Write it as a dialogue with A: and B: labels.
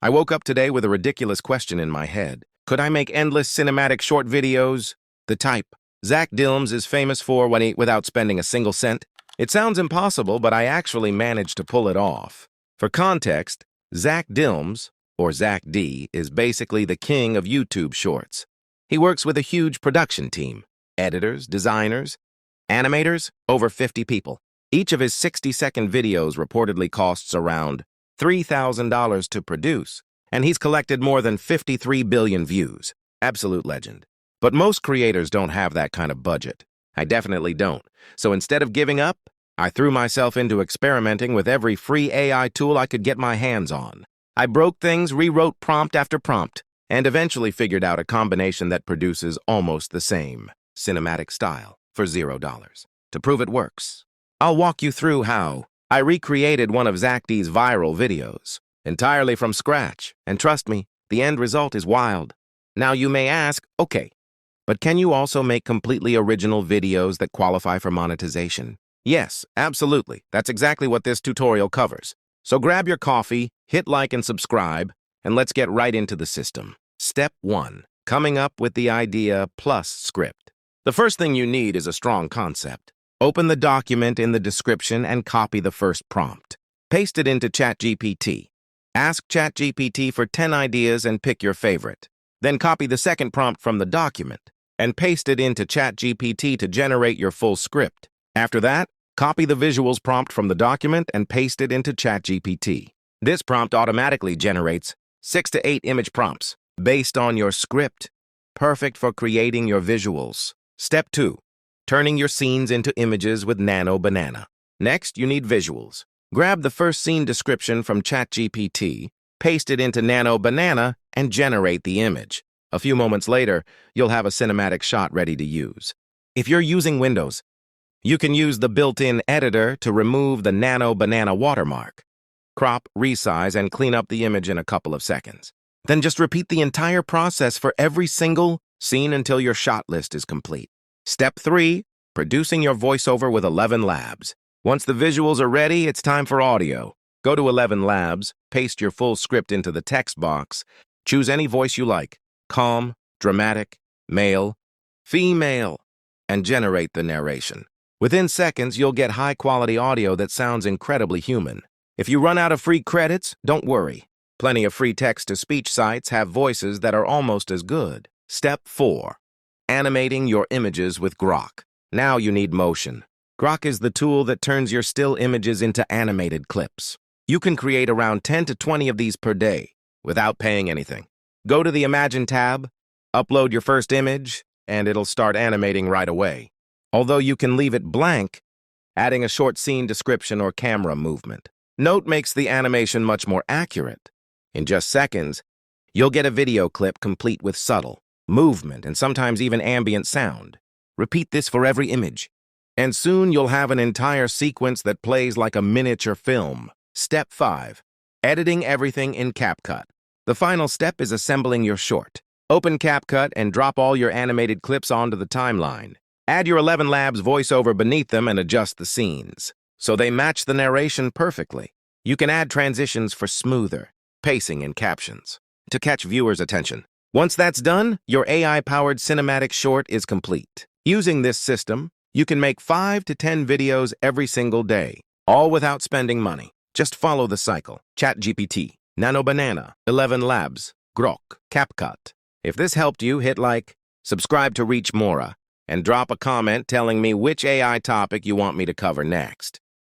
A: I woke up today with a ridiculous question in my head. Could I make endless cinematic short videos? The type Zack D Films is famous for without spending a single cent? It sounds impossible, but I actually managed to pull it off. For context, Zack D Films, or Zack D, is basically the king of YouTube shorts. He works with a huge production team. Editors, designers, animators, over 50 people. Each of his 60-second videos reportedly costs around $3,000 to produce, and he's collected more than 53 billion views. Absolute legend. But most creators don't have that kind of budget. I definitely don't. So instead of giving up, I threw myself into experimenting with every free AI tool I could get my hands on. I broke things, rewrote prompt after prompt, and eventually figured out a combination that produces almost the same cinematic style for $0. To prove it works, I'll walk you through how I recreated one of Zack D's viral videos entirely from scratch, and trust me, the end result is wild. Now you may ask, okay, but can you also make completely original videos that qualify for monetization? Yes, absolutely. That's exactly what this tutorial covers. So grab your coffee, hit like and subscribe, and let's get right into the system. Step 1. Coming up with the idea plus script. The first thing you need is a strong concept. Open the document in the description and copy the first prompt. Paste it into ChatGPT. Ask ChatGPT for 10 ideas and pick your favorite. Then copy the second prompt from the document and paste it into ChatGPT to generate your full script. After that, copy the visuals prompt from the document and paste it into ChatGPT. This prompt automatically generates 6 to 8 image prompts based on your script, perfect for creating your visuals. Step 2. Turning your scenes into images with Nano Banana. Next, you need visuals. Grab the first scene description from ChatGPT, paste it into Nano Banana, and generate the image. A few moments later, you'll have a cinematic shot ready to use. If you're using Windows, you can use the built-in editor to remove the Nano Banana watermark. Crop, resize, and clean up the image in a couple of seconds. Then just repeat the entire process for every single scene until your shot list is complete. Step 3. Producing your voiceover with 11 Labs. Once the visuals are ready, it's time for audio. Go to 11 Labs, paste your full script into the text box, choose any voice you like, calm, dramatic, male, female, and generate the narration. Within seconds, you'll get high-quality audio that sounds incredibly human. If you run out of free credits, don't worry. Plenty of free text-to-speech sites have voices that are almost as good. Step 4. Animating your images with Grok. Now you need motion. Grok is the tool that turns your still images into animated clips. You can create around 10 to 20 of these per day without paying anything. Go to the Imagine tab, upload your first image, and it'll start animating right away. Although you can leave it blank, adding a short scene description or camera movement. Note makes the animation much more accurate. In just seconds, you'll get a video clip complete with subtle movement and sometimes even ambient sound. Repeat this for every image, and soon you'll have an entire sequence that plays like a miniature film. Step 5. Editing everything in CapCut. The final step is assembling your short. Open CapCut and drop all your animated clips onto the timeline. Add your 11 Labs voiceover beneath them and adjust the scenes so they match the narration perfectly. You can add transitions for smoother pacing and captions to catch viewers' attention. Once that's done, your AI-powered cinematic short is complete. Using this system, you can make 5 to 10 videos every single day, all without spending money. Just follow the cycle. ChatGPT, Nano Banana, 11 Labs, Grok, CapCut. If this helped you, hit like, subscribe to reach more, and drop a comment telling me which AI topic you want me to cover next.